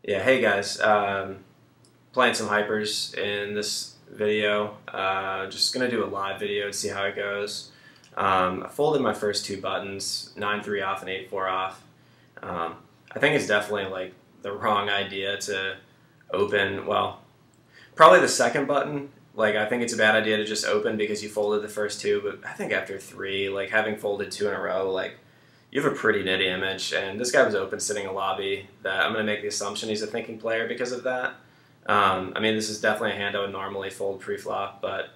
Yeah, hey guys, playing some hypers in this video. Just gonna do a live video to see how it goes. I folded my first two buttons, 9-3 off and 8-4 off. I think it's definitely like the wrong idea to open, well, probably the second button. Like, I think it's a bad idea to just open because you folded the first two, but I think after three, like having folded two in a row, like, you have a pretty nitty image, and this guy was open sitting in a lobby that I'm going to make the assumption he's a thinking player because of that. I mean, this is definitely a hand I would normally fold pre-flop, but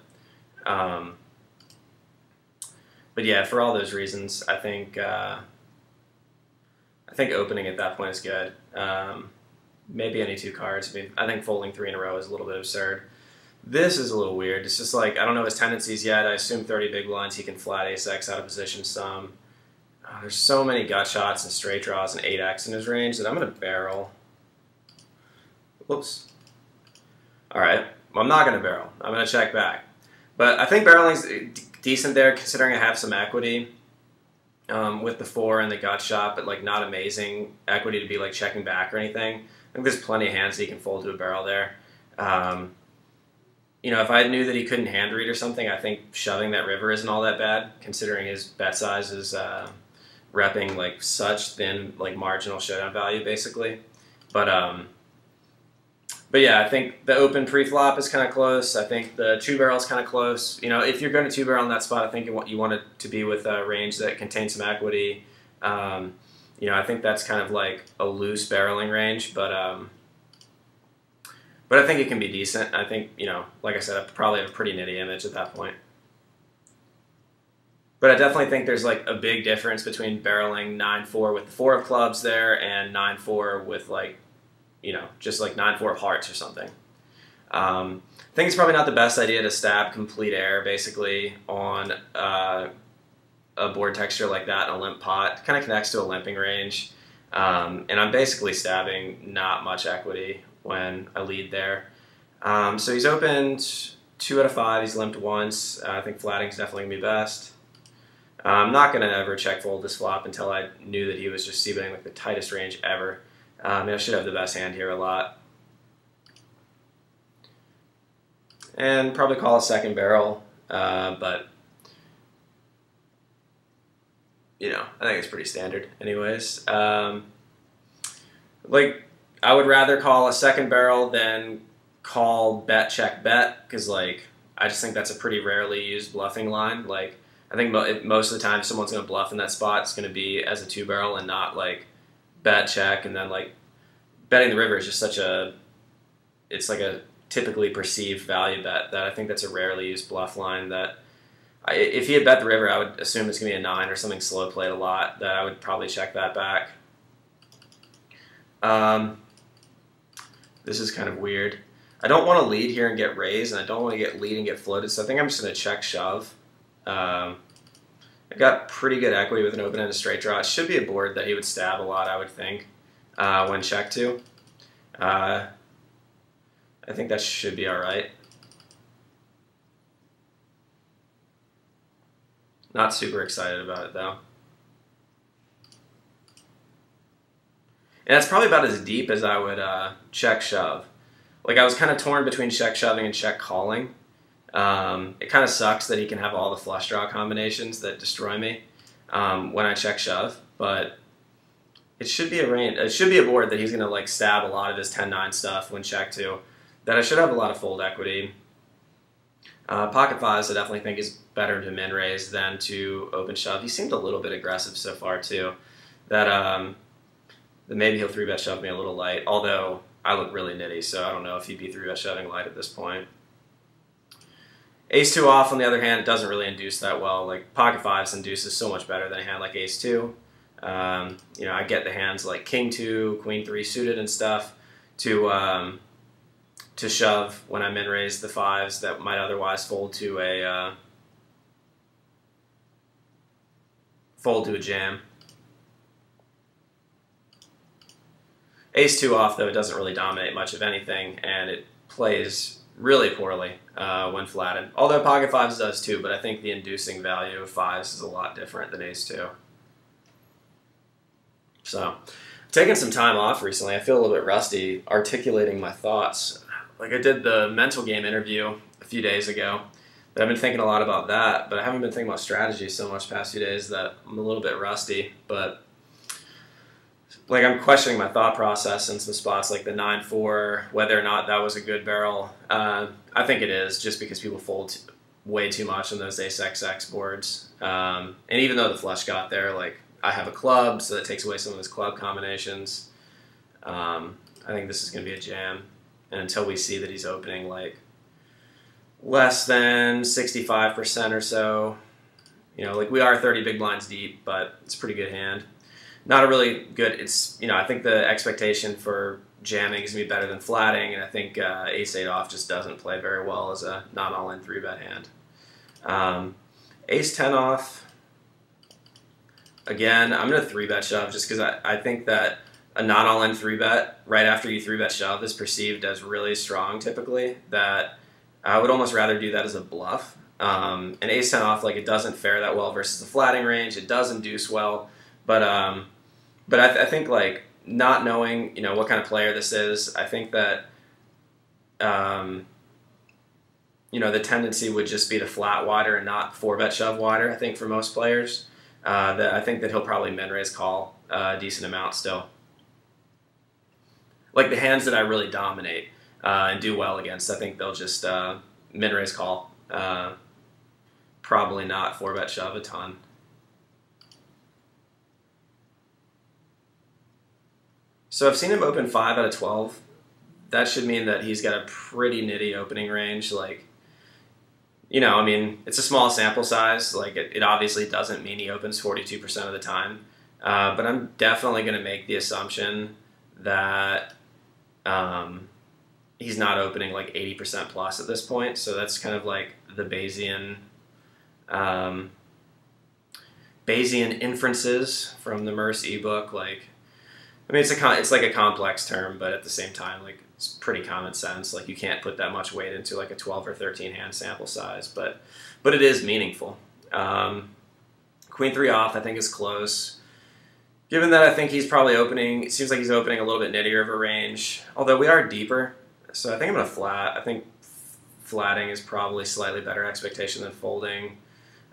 yeah, for all those reasons, I think opening at that point is good. Maybe any two cards. I mean, I think folding three in a row is a little bit absurd. This is a little weird. It's just like, I don't know his tendencies yet. I assume 30 big blinds, he can flat ace-x out of position some. There's so many gut shots and straight draws and 8x in his range that I'm going to barrel. Whoops. Alright, well, I'm not going to barrel. I'm going to check back. But I think barreling's decent there considering I have some equity with the 4 and the gut shot, but like not amazing equity to be like checking back or anything. I think there's plenty of hands that he can fold to a barrel there. You know, if I knew that he couldn't hand read or something, I think shoving that river isn't all that bad considering his bet size is repping like such thin, like marginal showdown value basically. But yeah, I think the open pre-flop is kind of close. I think the two barrel is kind of close. You know, if you're going to two barrel in that spot, I think you want it to be with a range that contains some equity. You know, I think that's kind of like a loose barreling range, but I think it can be decent. I think, you know, like I said, I probably have a pretty nitty image at that point. But I definitely think there's like a big difference between barreling 9-4 with the 4 of clubs there and 9-4 with like, you know, just like 9-4 of hearts or something. I think it's probably not the best idea to stab complete air basically on a board texture like that in a limp pot. It kind of connects to a limping range. And I'm basically stabbing not much equity when I lead there. So he's opened 2 out of 5. He's limped once. I think flatting's definitely going to be best. I'm not going to ever check fold this flop until I knew that he was just c-betting like the tightest range ever. I should have the best hand here a lot. And probably call a second barrel, but you know, I think it's pretty standard anyways. Like, I would rather call a second barrel than call bet check bet, because like, I just think that's a pretty rarely used bluffing line. Like, I think most of the time someone's going to bluff in that spot, it's going to be as a two barrel and not like bet check, and then like betting the river is just such a, it's like a typically perceived value bet that I think that's a rarely used bluff line that if he had bet the river, I would assume it's going to be a 9 or something slow played a lot, that I would probably check that back. This is kind of weird. I don't want to lead here and get raised, and I don't want to get lead and get floated, so I think I'm just going to check shove. I've got pretty good equity with an open and a straight draw. It should be a board that he would stab a lot, I would think, when checked to. I think that should be alright. Not super excited about it, though. And that's probably about as deep as I would check shove. Like, I was kind of torn between check shoving and check calling. It kind of sucks that he can have all the flush draw combinations that destroy me when I check shove, but it should be a range. It should be a board that he's going to like stab a lot of his 10-9 stuff when checked to. That I should have a lot of fold equity. Pocket fives I definitely think is better to min raise than to open shove. He seemed a little bit aggressive so far too. That maybe he'll 3-bet shove me a little light. Although I look really nitty, so I don't know if he'd be 3-bet shoving light at this point. Ace-2 off, on the other hand, it doesn't really induce that well. Like, pocket fives induces so much better than a hand like Ace-2. You know, I get the hands like King-2, Queen-3 suited and stuff to shove when I min raise the fives that might otherwise fold to a jam. Ace-2 off, though, it doesn't really dominate much of anything, and it plays really poorly when flatted. Although pocket fives does too, but I think the inducing value of fives is a lot different than Ace-2. So taken some time off recently. I feel a little bit rusty articulating my thoughts. Like I did the mental game interview a few days ago, but I've been thinking a lot about that, but I haven't been thinking about strategy so much the past few days that I'm a little bit rusty. But like I'm questioning my thought process in some spots like the 9-4, whether or not that was a good barrel. I think it is, just because people fold way too much on those ace-XX boards. And even though the flush got there, like I have a club, so that takes away some of those club combinations. I think this is going to be a jam. And until we see that he's opening like less than 65% or so, you know, like we are 30 big blinds deep, but it's a pretty good hand. Not a really good, it's, you know, I think the expectation for jamming is going to be better than flatting, and I think ace-8 off just doesn't play very well as a not all-in 3-bet hand. Ace-10 off, again, I'm going to 3-bet shove just because I think that a not all-in 3-bet right after you 3-bet shove is perceived as really strong typically, that I would almost rather do that as a bluff. And ace-10 off, like it doesn't fare that well versus the flatting range, it does induce well, but I think like not knowing, you know, what kind of player this is, I think that, you know, the tendency would just be to flat wider and not 4-bet shove wider, I think, for most players. That I think that he'll probably min-raise call a decent amount still. Like the hands that I really dominate and do well against, I think they'll just min-raise call. Probably not 4-bet shove a ton. So I've seen him open 5 out of 12. That should mean that he's got a pretty nitty opening range. Like, you know, I mean, it's a small sample size. Like, it obviously doesn't mean he opens 42% of the time. But I'm definitely going to make the assumption that he's not opening like 80% plus at this point. So that's kind of like the Bayesian inferences from the Merce ebook. Like, I mean, it's like a complex term, but at the same time, like it's pretty common sense. Like you can't put that much weight into like a 12 or 13 hand sample size, but it is meaningful. Queen 3 off, I think, is close. Given that I think he's probably opening, it seems like he's opening a little bit nittier of a range, although we are deeper. So I think I'm going to flat. I think flatting is probably slightly better expectation than folding.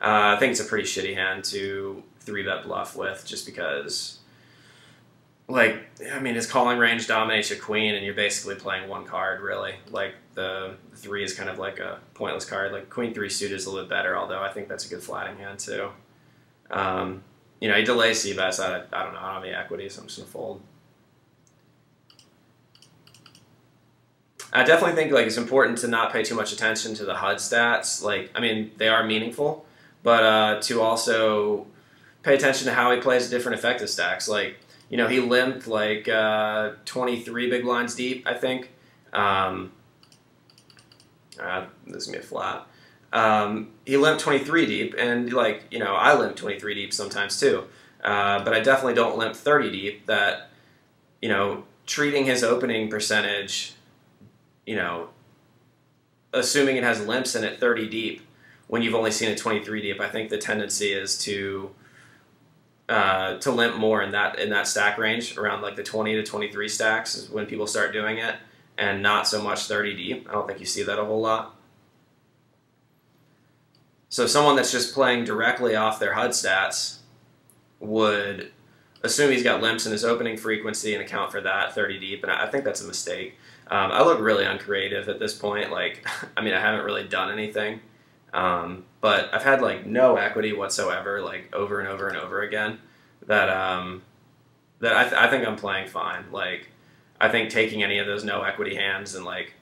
I think it's a pretty shitty hand to 3-bet bluff with, just because, like, I mean, his calling range dominates your queen, and you're basically playing one card, really. Like, the 3 is kind of like a pointless card. Like, Queen 3 suited is a little bit better, although I think that's a good flatting hand, too. You know, he delays c-bets. I don't know. I don't have any equity, so I'm just going to fold. I definitely think, like, it's important to not pay too much attention to the HUD stats. Like, I mean, they are meaningful, but to also pay attention to how he plays different effective stacks. Like, you know, he limped like 23 big blinds deep, I think. This is going to be a flat. He limped 23 deep, and like, you know, I limp 23 deep sometimes too. But I definitely don't limp 30 deep. That, you know, treating his opening percentage, you know, assuming it has limps in it 30 deep, when you've only seen it 23 deep, I think the tendency is to limp more in that stack range, around like the 20 to 23 stacks is when people start doing it, and not so much 30 deep. I don't think you see that a whole lot. So someone that's just playing directly off their HUD stats would assume he's got limps in his opening frequency and account for that 30 deep, and I think that's a mistake. I look really uncreative at this point. Like, I mean, I haven't really done anything. But I've had like no equity whatsoever, like over and over and over again, that I think I'm playing fine. Like, I think taking any of those no equity hands and, like,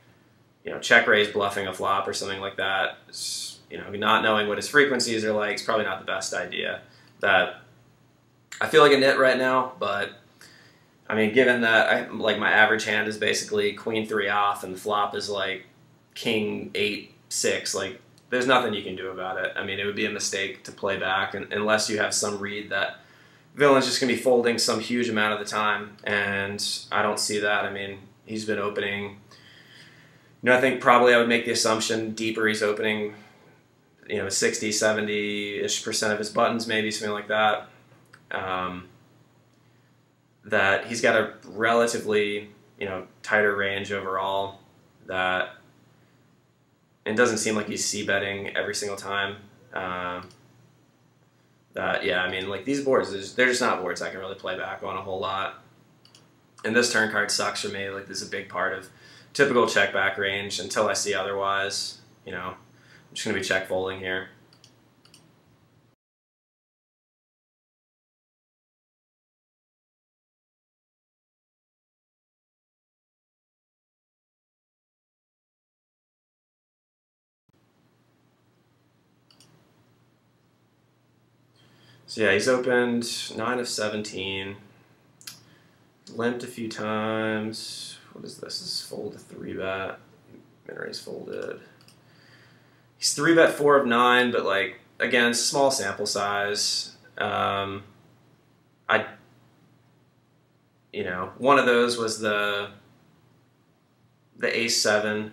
you know, check raise bluffing a flop or something like that, you know, not knowing what his frequencies are like, is probably not the best idea. That I feel like a nit right now, but I mean, given that like my average hand is basically Queen 3 off and the flop is like King 8 6, like, there's nothing you can do about it. I mean, it would be a mistake to play back, unless you have some read that villain's just going to be folding some huge amount of the time, and I don't see that. I mean, he's been opening, you know, I think probably I would make the assumption deeper he's opening, you know, 60, 70-ish% of his buttons, maybe, something like that. that he's got a relatively, tighter range overall. That it doesn't seem like he's c-betting every single time. Yeah, I mean, like these boards, they're just not boards I can really play back on a whole lot. And this turn card sucks for me. Like this is a big part of typical check back range until I see otherwise. I'm just going to be check folding here. So yeah, he's opened 9 of 17. Limped a few times. What is this? This is fold to 3-bet. Min-raise folded. He's 3-bet 4 of 9, but like again, small sample size. One of those was the ace 7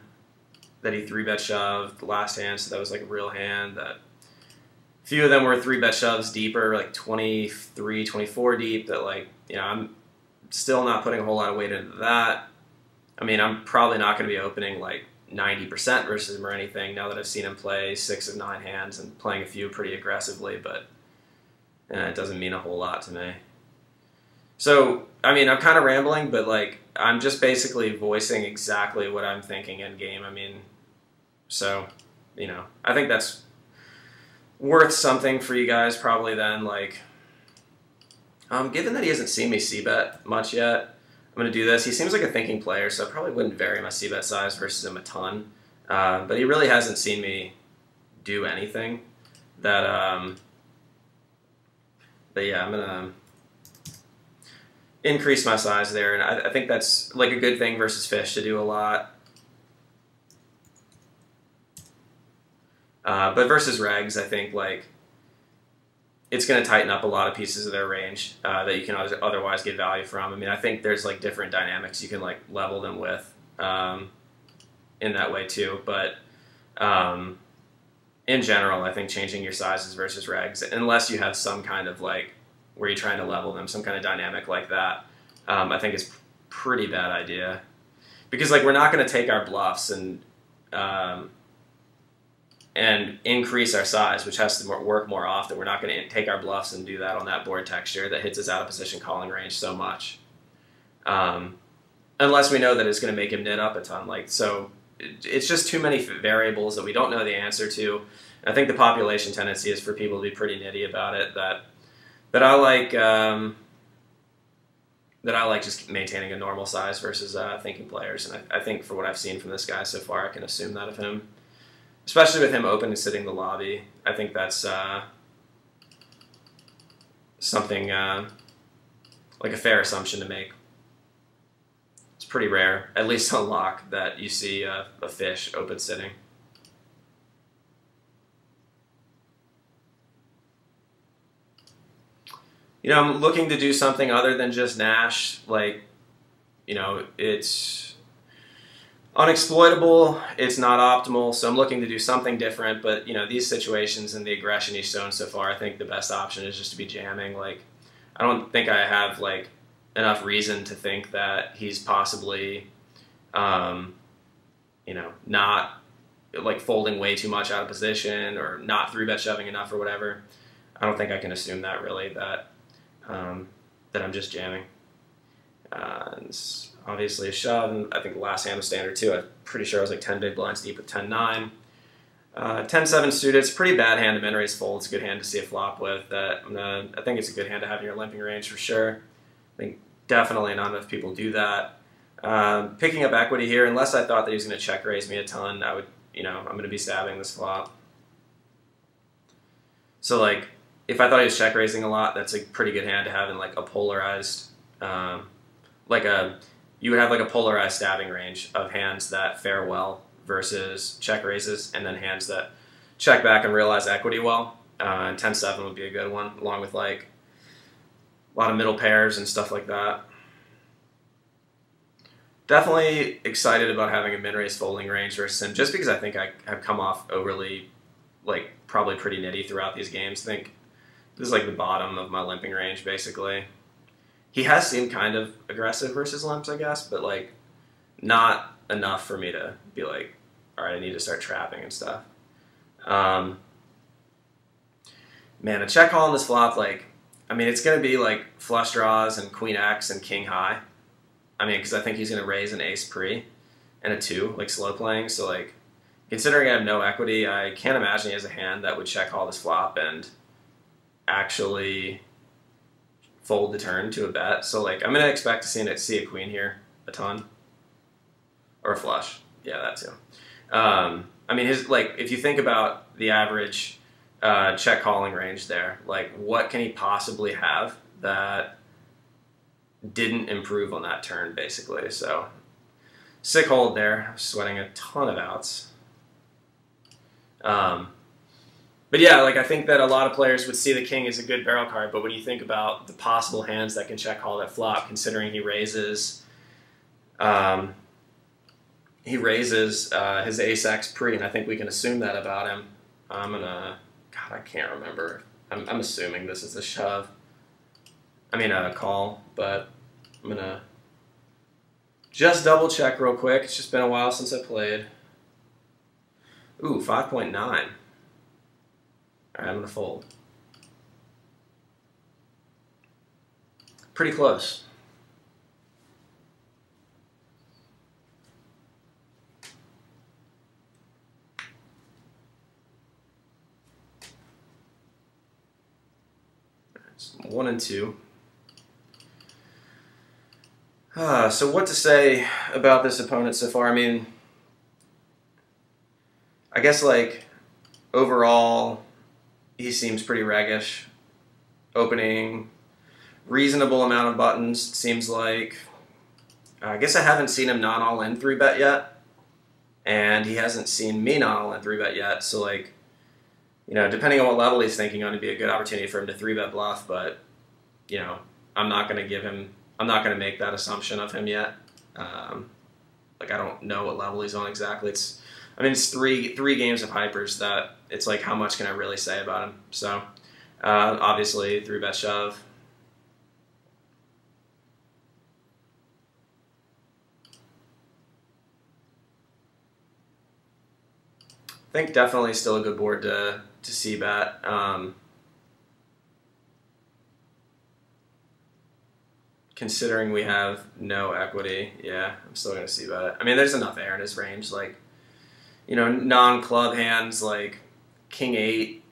that he 3-bet shoved the last hand, so that was like a real hand. That a few of them were 3-bet shoves deeper, like 23, 24 deep. That like I'm still not putting a whole lot of weight into that. I mean, I'm probably not going to be opening like 90% versus him or anything now that I've seen him play 6 of 9 hands and playing a few pretty aggressively, but it doesn't mean a whole lot to me. So, I mean, I'm kind of rambling, but like I'm just basically voicing exactly what I'm thinking in game. I mean, so, I think that's worth something for you guys probably then. Like, given that he hasn't seen me c-bet much yet, I'm going to do this. He seems like a thinking player, so I probably wouldn't vary my c-bet size versus him a ton. But he really hasn't seen me do anything that, but yeah, I'm going to increase my size there, and I think that's like a good thing versus fish to do a lot. But versus regs, I think like it's going to tighten up a lot of pieces of their range that you can otherwise get value from. I mean, I think there's like different dynamics you can like level them with in that way too. But in general, I think changing your sizes versus regs, unless you have some kind of like where you're trying to level them, some kind of dynamic like that, I think it's pretty bad idea. Because like we're not going to take our bluffs and increase our size, which has to work more often. We're not going to take our bluffs and do that on that board texture that hits us out of position calling range so much. Unless we know that it's going to make him knit up a ton. Like, so it's just too many variables that we don't know the answer to. And I think the population tendency is for people to be pretty nitty about it. That I like just maintaining a normal size versus thinking players. And I think for what I've seen from this guy so far, I can assume that of him. Especially with him open and sitting in the lobby. I think that's something like a fair assumption to make. It's pretty rare, at least on lock, that you see a fish open sitting. I'm looking to do something other than just Nash. Like, it's unexploitable, it's not optimal, so I'm looking to do something different. But these situations and the aggression he's shown so far, I think the best option is just to be jamming. Like, I don't think I have like enough reason to think that he's possibly not like folding way too much out of position or not 3-bet shoving enough or whatever. I don't think I can assume that really, that I'm just jamming. And obviously a shove, and I think the last hand was standard too. I'm pretty sure I was like 10 big blinds deep with 10-9. 10-7 suited, it's a pretty bad hand to min-raise fold. It's a good hand to see a flop with. I think it's a good hand to have in your limping range for sure. I think definitely not enough people do that. Picking up equity here, unless I thought that he was going to check raise me a ton, I'm going to be stabbing this flop. So like, if I thought he was check raising a lot, that's a pretty good hand to have in like a polarized, you would have like a polarized stabbing range of hands that fare well versus check raises, and then hands that check back and realize equity well. And 10-7 would be a good one, along with like a lot of middle pairs and stuff like that. Definitely excited about having a min-raise folding range versus him, just because I think I have come off overly, like, probably pretty nitty throughout these games. I think this is like the bottom of my limping range, basically. he has seemed kind of aggressive versus limps, I guess, but like not enough for me to be like, all right, I need to start trapping and stuff. Man, a check call on this flop, like, I mean, it's going to be like flush draws and queen X and king high. I mean, because I think he's going to raise an ace pre and a 2, like slow playing. So, like, considering I have no equity, I can't imagine he has a hand that would check call this flop and actually fold the turn to a bet. So, like, I'm going to expect to see a queen here a ton. Or a flush. Yeah, that too. I mean, if you think about the average check calling range there, like, what can he possibly have that didn't improve on that turn, basically? So, sick hold there. I'm sweating a ton of outs. But yeah, like, I think that a lot of players would see the king as a good barrel card, but when you think about the possible hands that can check call that flop, considering he raises his ace-x pre, and I think we can assume that about him. I'm gonna, God, I can't remember. I'm assuming this is a shove. I mean a call, but I'm gonna just double check real quick. It's just been a while since I played. Ooh, 5.9. All right, I'm gonna fold. Pretty close. It's 1 and 2. So what to say about this opponent so far? I mean, I guess, like, overall, he seems pretty raggish. Opening reasonable amount of buttons, seems like. I guess I haven't seen him not all in 3-bet yet, and he hasn't seen me not all in 3-bet yet. So, like, you know, depending on what level he's thinking on, it'd be a good opportunity for him to 3-bet bluff. But, you know, I'm not going to make that assumption of him yet. Like, I don't know what level he's on exactly. It's three games of hypers that it's like, how much can I really say about him? So, obviously, 3-bet shove. I think definitely still a good board to c-bet. Considering we have no equity, yeah, I'm still going to c-bet it. I mean, there's enough air in his range, like, you know, non-club hands like king 8,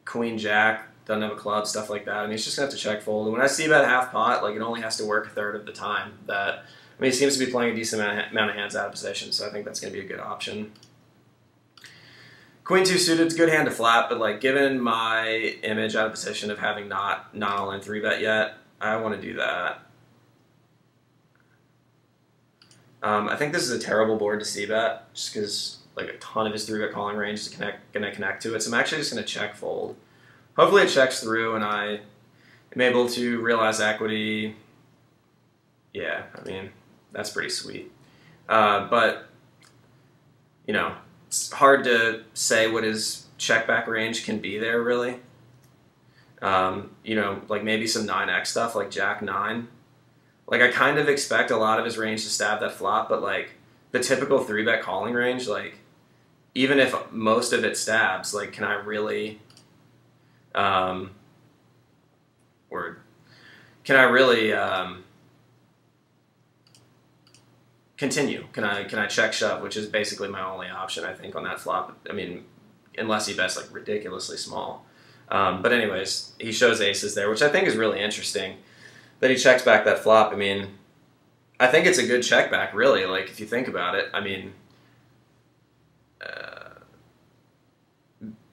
queen jack, doesn't have a club, stuff like that. I mean, he's just going to have to check fold. And when I c-bet half pot, like, it only has to work a third of the time. I mean, he seems to be playing a decent amount of hands out of position, so I think that's going to be a good option. Queen 2 suited, it's a good hand to flat, but, like, given my image out of position of having not all in 3-bet yet, I want to do that. I think this is a terrible board to c-bet, just because, like, a ton of his 3-bet calling range is going to connect to it. So I'm actually just going to check fold. Hopefully it checks through and I am able to realize equity. Yeah, I mean, that's pretty sweet. But, you know, it's hard to say what his check-back range can be there, really. You know, like, maybe some 9x stuff, like jack 9. Like, I kind of expect a lot of his range to stab that flop, but, like, the typical 3-bet calling range, like, even if most of it stabs, like, can I really, continue? Can I check shove, which is basically my only option, I think, on that flop. I mean, unless he bets, like, ridiculously small. But anyways, he shows aces there, which I think is really interesting. That he checks back that flop. I mean, I think it's a good check back, really, like, if you think about it. I mean,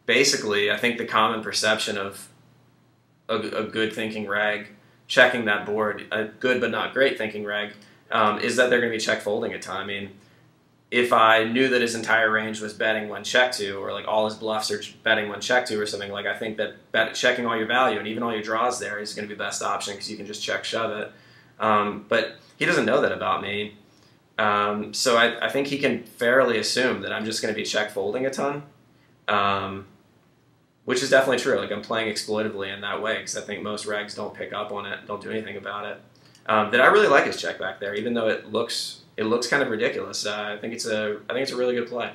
basically, I think the common perception of a good thinking reg checking that board, a good but not great thinking reg, is that they're going to be check folding a ton. I mean, if I knew that his entire range was betting when check to, or like all his bluffs are betting when check to or something, like, I think that checking all your value and even all your draws there is going to be the best option because you can just check shove it. But he doesn't know that about me. So I think he can fairly assume that I'm just going to be check folding a ton, which is definitely true. Like, I'm playing exploitively in that way because I think most regs don't pick up on it, don't do anything about it. that I really like his check back there, even though it looks kind of ridiculous. I think it's a really good play.